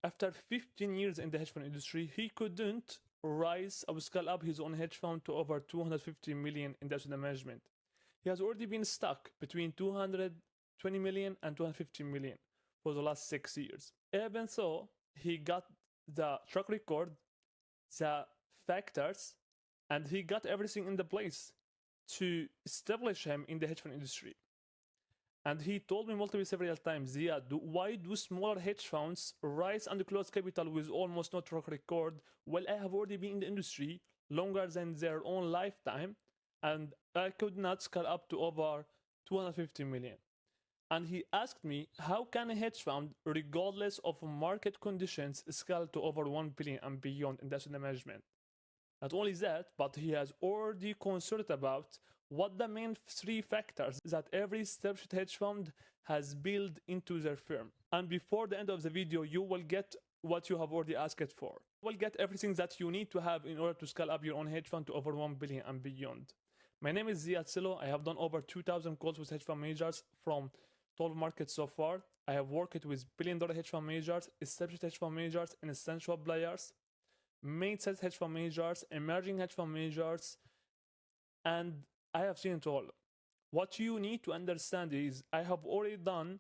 after 15 years in the hedge fund industry, he couldn't rise or scale up his own hedge fund to over 250 million in asset management. He has already been stuck between 220 million and 250 million for the last 6 years. Even so, he got the track record, the factors, and he got everything in the place to establish him in the hedge fund industry. And he told me several times, yeah, why do smaller hedge funds rise and close capital with almost no track record? Well, I have already been in the industry longer than their own lifetime, and I could not scale up to over 250 million. And he asked me, how can a hedge fund, regardless of market conditions, scale to over 1 billion and beyond in asset management? Not only that, but he has already considered about what the main 3 factors that every established hedge fund has built into their firm. And before the end of the video, you will get what you have already asked for. You will get everything that you need to have in order to scale up your own hedge fund to over 1 billion and beyond. My name is Ziad Silo. I have done over 2,000 calls with hedge fund managers from 12 markets so far. I have worked with billion-dollar hedge fund managers, established hedge fund managers, and essential players, mid-sized hedge fund managers, emerging hedge fund managers, and I have seen it all. What you need to understand is I have already done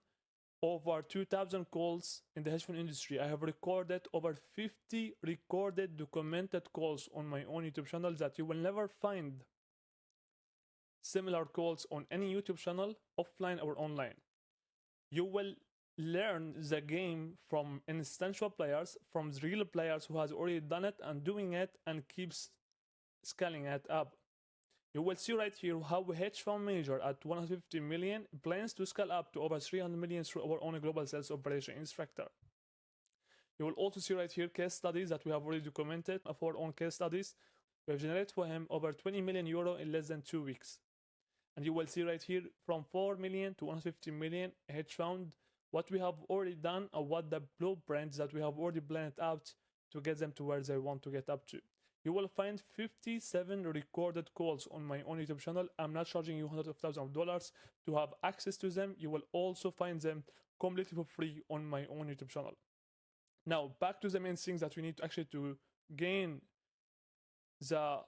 over 2,000 calls in the hedge fund industry. I have recorded over 50 recorded documented calls on my own YouTube channel that you will never find similar calls on any YouTube channel, offline or online. You will learn the game from instantial players, from the real players who has already done it and doing it and keeps scaling it up. You will see right here how a hedge fund manager at 150 million plans to scale up to over 300 million through our own global sales operation instructor. You will also see right here case studies that we have already documented of our own case studies. We have generated for him over 20 million euro in less than 2 weeks. And you will see right here from 4 million to 150 million hedge fund, what we have already done or what the blueprints that we have already planned out to get them to where they want to get up to. You will find 57 recorded calls on my own YouTube channel. I'm not charging you hundreds of thousands of dollars to have access to them. You will also find them completely for free on my own YouTube channel. Now, back to the main things that we need actually to gain the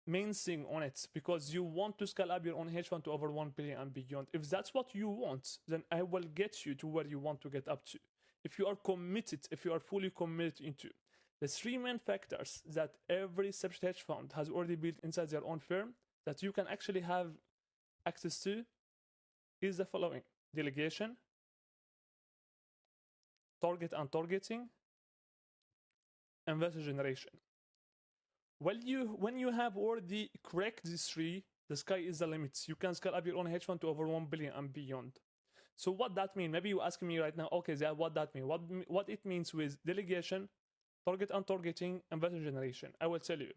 main thing on it, because you want to scale up your own hedge fund to over 1 billion and beyond. If that's what you want, then I will get you to where you want to get up to. If you are committed, if you are fully committed into the 3 main factors that every established hedge fund has already built inside their own firm that you can actually have access to is the following: delegation, target and targeting, investor generation. When you have already cracked these 3, the sky is the limit. You can scale up your own hedge fund to over 1 billion and beyond. So what that means? Maybe you're asking me right now, okay, Ziad, what that means? What it means with delegation, target and targeting, investor generation? I will tell you.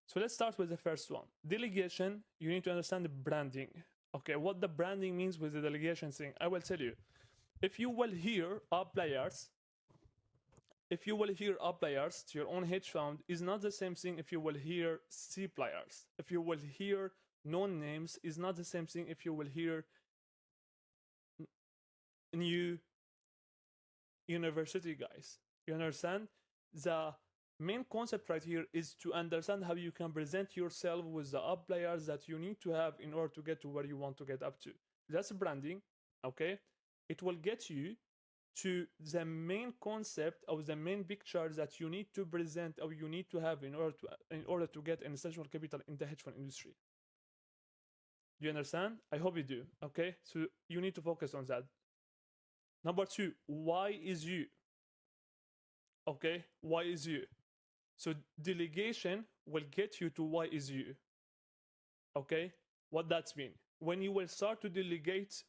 So let's start with the first one. Delegation, you need to understand the branding. Okay, what the branding means with the delegation thing, I will tell you. If you will hear up players, to your own hedge fund, is not the same thing if you will hear C players. If you will hear known names, is not the same thing if you will hear new university guys. You understand? The main concept right here is to understand how you can present yourself with the up players that you need to have in order to get to where you want to get up to. That's branding, okay? It will get you to the main concept of the main picture that you need to present or you need to have in order to get an essential capital in the hedge fund industry. Do you understand? I hope you do. Okay, so you need to focus on that. Number 2, why is you? Okay, why is you? So delegation will get you to why is you. Okay, what that mean? When you will start to delegate,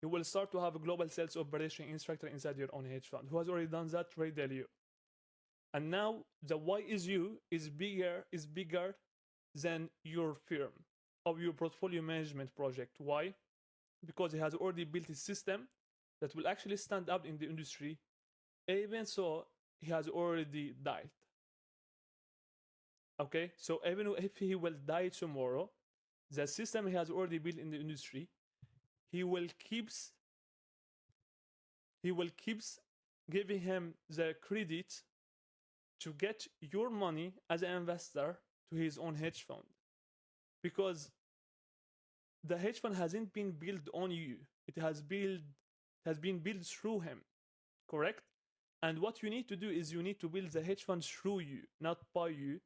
you will start to have a global sales operation instructor inside your own hedge fund. Who has already done that? Ray Dalio. And now the why is you is bigger than your firm or your portfolio management project. Why? Because he has already built a system that will actually stand up in the industry. Even so, he has already died. Okay, so even if he will die tomorrow, the system he has already built in the industry, he will keeps giving him the credit to get your money as an investor to his own hedge fund. Because the hedge fund hasn't been built on you. It has been built through him. Correct? And what you need to do is you need to build the hedge fund through you, not by you.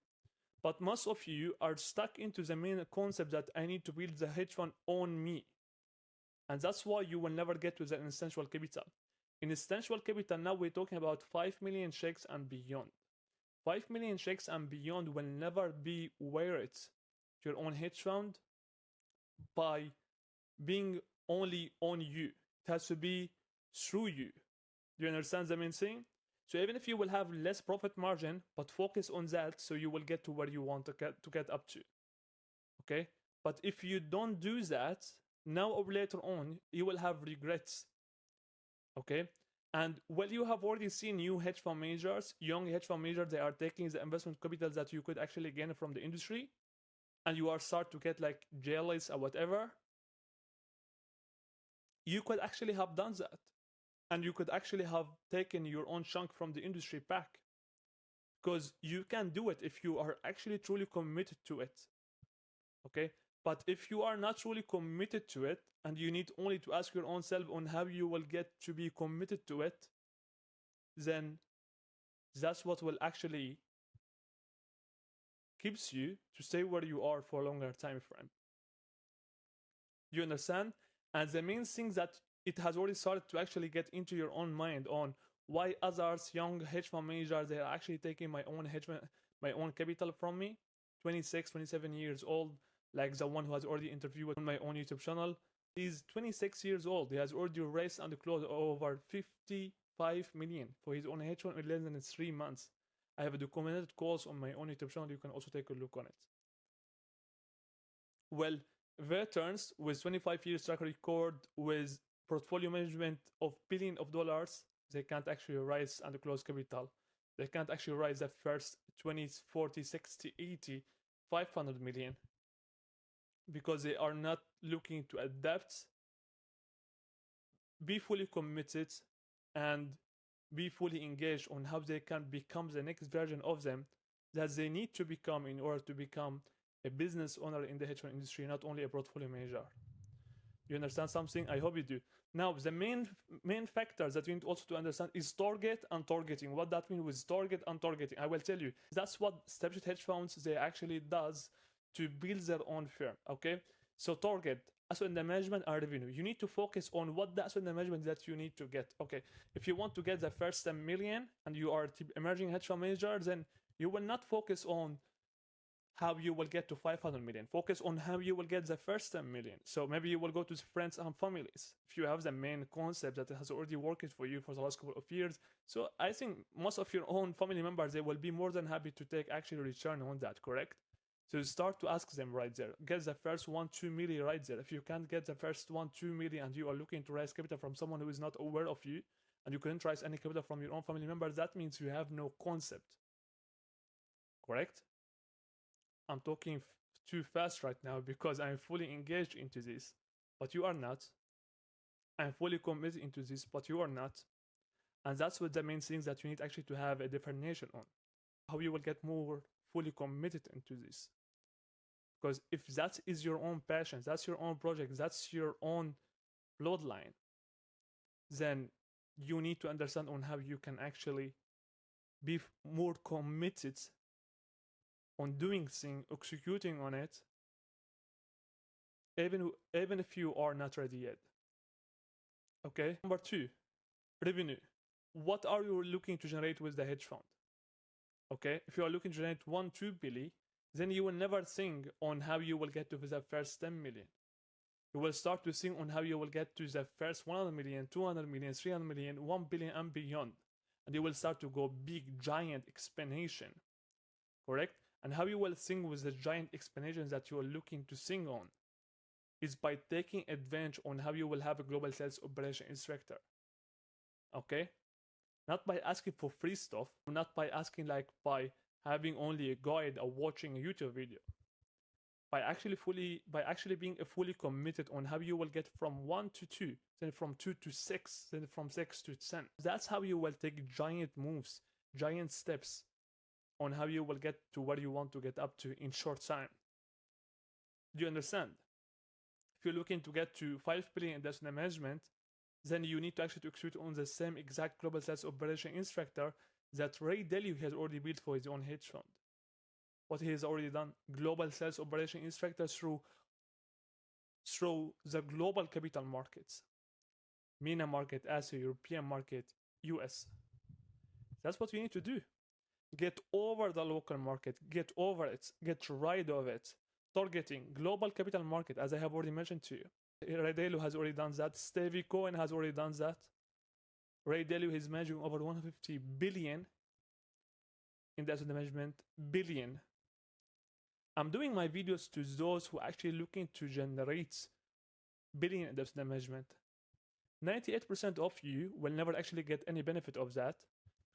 But most of you are stuck into the main concept that I need to build the hedge fund on me. And that's why you will never get to the instinctual capital. In instinctual capital, now we're talking about 5 million shekels and beyond. 5 million shekels and beyond will never be worth your own hedge fund by being only on you. It has to be through you. Do you understand the main thing? So even if you will have less profit margin, but focus on that so you will get to where you want to get up to. Okay? But if you don't do that, now or later on, you will have regrets. Okay? And well, you have already seen new hedge fund managers, young hedge fund managers, they are taking the investment capital that you could actually gain from the industry, and you are start to get like jealous or whatever. You could actually have done that. And you could actually have taken your own chunk from the industry back. Because you can do it if you are actually truly committed to it. Okay? But if you are not truly committed to it, and you need only to ask your own self on how you will get to be committed to it, then that's what will actually keeps you to stay where you are for a longer time frame. You understand? And the main thing that it has already started to actually get into your own mind on why others, young hedge fund managers, they are actually taking my own capital from me, 26, 27 years old, like the one who has already interviewed on my own YouTube channel. He's 26 years old. He has already raised and closed over 55 million for his own hedge fund in less than 3 months. I have documented calls on my own YouTube channel. You can also take a look on it. Well, veterans with 25 years track record with portfolio management of billions of dollars, they can't actually raise and close capital. They can't actually raise the first 20, 40, 60, 80, 500 million because they are not looking to adapt, be fully committed, and be fully engaged on how they can become the next version of them that they need to become in order to become a business owner in the hedge fund industry, not only a portfolio manager. You understand something? I hope you do. Now, the main factors that we need also to understand is target and targeting. What that means with target and targeting, I will tell you. That's what established hedge funds they actually does to build their own firm. Okay, so target, asset under management and revenue. You need to focus on what the asset under management that you need to get. Okay, if you want to get the first 10 million and you are emerging hedge fund manager, then you will not focus on how you will get to 500 million. Focus on how you will get the first 10 million. So maybe you will go to friends and families if you have the main concept that has already worked for you for the last couple of years. So I think most of your own family members, they will be more than happy to take actually return on that, correct? So start to ask them right there. Get the first 1-2 million right there. If you can't get the first 1-2 million and you are looking to raise capital from someone who is not aware of you, and you couldn't raise any capital from your own family members, that means you have no concept. Correct? I'm talking too fast right now because I'm fully engaged into this, but you are not. I'm fully committed into this, but you are not. And that's what the main things that you need actually to have a definition on. How you will get more fully committed into this. Because if that is your own passion, that's your own project, that's your own bloodline, then you need to understand on how you can actually be more committed on doing things, executing on it, even if you are not ready yet. Okay. Number 2, revenue. What are you looking to generate with the hedge fund? Okay. If you are looking to generate 1-2 billion, then you will never think on how you will get to the first 10 million. You will start to think on how you will get to the first 100 million, 200 million, 300 million, 1 billion and beyond. And you will start to go big, giant expansion. Correct? And how you will think with the giant expansion that you are looking to think on is by taking advantage on how you will have a global sales operation instructor. Okay? Not by asking for free stuff, not by asking like by having only a guide or watching a YouTube video. by actually being fully committed on how you will get from 1 to 2, then from 2 to 6, then from 6 to 10. That's how you will take giant moves, giant steps on how you will get to where you want to get up to in short time. Do you understand? If you're looking to get to 5 billion in investment management, then you need to actually execute on the same exact global sales operation instructor that Ray Dalio has already built for his own hedge fund. What he has already done, global sales operation instructor through the global capital markets, MENA market, Asia, European market, US. That's what you need to do. Get over the local market, get over it, get rid of it. Targeting global capital market, as I have already mentioned to you. Ray Dalio has already done that. Stevie Cohen has already done that. Ray Dalio is managing over 150 billion in asset management. Billion. I'm doing my videos to those who are actually looking to generate billion in asset management. 98% of you will never actually get any benefit of that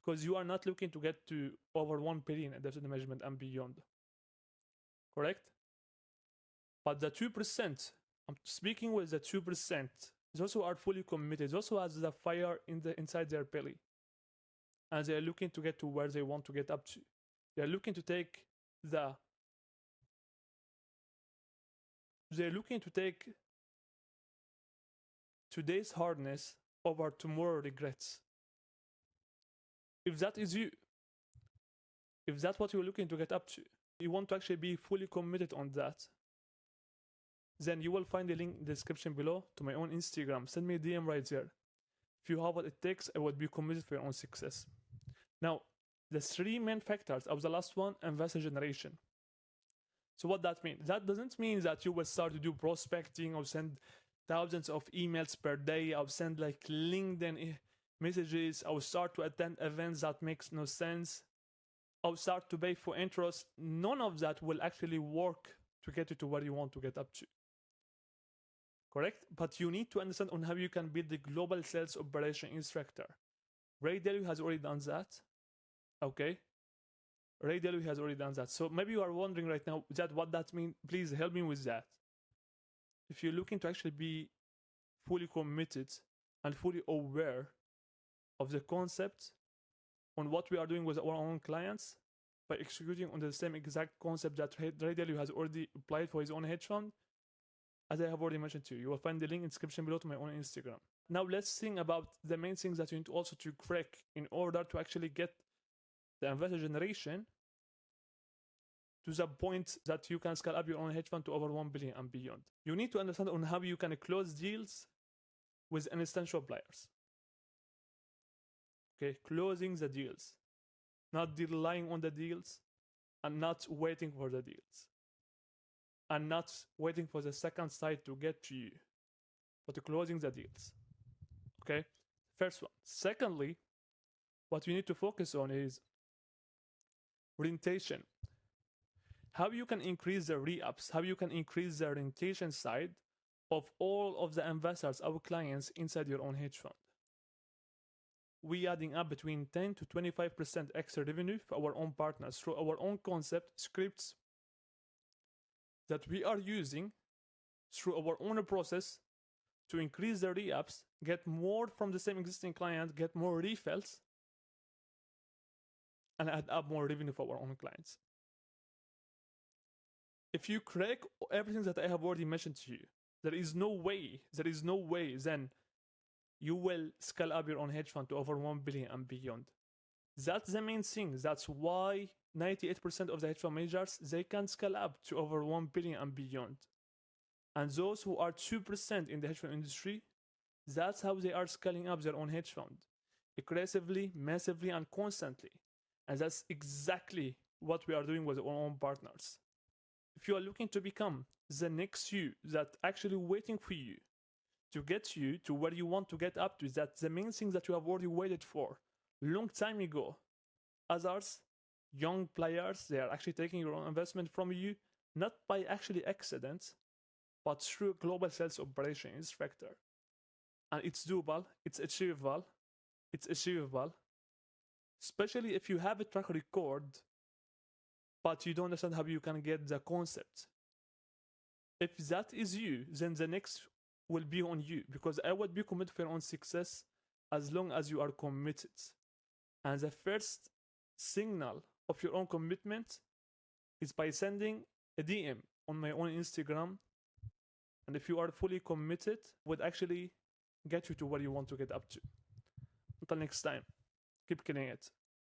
because you are not looking to get to over 1 billion in asset management and beyond. Correct? But the 2%, I'm speaking with the 2%, those who are fully committed, those who have the fire inside their belly, and they are looking to get to where they want to get up to. They're looking to take today's hardness over tomorrow's regrets. If that is you, if that's what you're looking to get up to, you want to actually be fully committed on that, then you will find the link in the description below to my own Instagram. Send me a DM right there. If you have what it takes, I would be committed for your own success. Now, the 3 main factors of the last one, investor generation. So what that means? That doesn't mean that you will start to do prospecting or send thousands of emails per day. I'll send like LinkedIn messages. I'll start to attend events that makes no sense. I'll start to pay for interest. None of that will actually work to get you to where you want to get up to. Correct? But you need to understand on how you can build the global sales operation instructor. Ray Dalio has already done that. Okay? Ray Dalio has already done that. So maybe you are wondering right now what that means. Please help me with that. If you're looking to actually be fully committed and fully aware of the concept on what we are doing with our own clients by executing on the same exact concept that Ray Dalio has already applied for his own hedge fund, as I have already mentioned to you, you will find the link in the description below to my own Instagram. Now let's think about the main things that you need also to crack in order to actually get the investor generation to the point that you can scale up your own hedge fund to over 1 billion and beyond. You need to understand on how you can close deals with instantial players. Okay, closing the deals, not relying on the deals and not waiting for the deals. And not waiting for the second side to get to you, but closing the deals. Okay, first one. Secondly, what you need to focus on is orientation. How you can increase the re-ups, how you can increase the orientation side of all of the investors, our clients inside your own hedge fund. We adding up between 10 to 25% extra revenue for our own partners through our own concept, scripts, that we are using through our own process to increase the re-ups, get more from the same existing client, get more refills, and add up more revenue for our own clients. If you crack everything that I have already mentioned to you, there is no way then you will scale up your own hedge fund to over 1 billion and beyond. That's the main thing. That's why 98% of the hedge fund managers, they can scale up to over 1 billion and beyond. And those who are 2% in the hedge fund industry, that's how they are scaling up their own hedge fund. Aggressively, massively, and constantly. And that's exactly what we are doing with our own partners. If you are looking to become the next you that actually waiting for you to get you to where you want to get up to, that's the main thing that you have already waited for long time ago. Others, young players, they are actually taking your own investment from you, not by actually accident, but through a global sales operation instructor. And it's doable, it's achievable, especially if you have a track record, but you don't understand how you can get the concept. If that is you, then the next will be on you, because I would be committed for your own success as long as you are committed. And the first signal of your own commitment is by sending a DM on my own Instagram. And if you are fully committed, would actually get you to where you want to get up to. Until next time, keep killing it.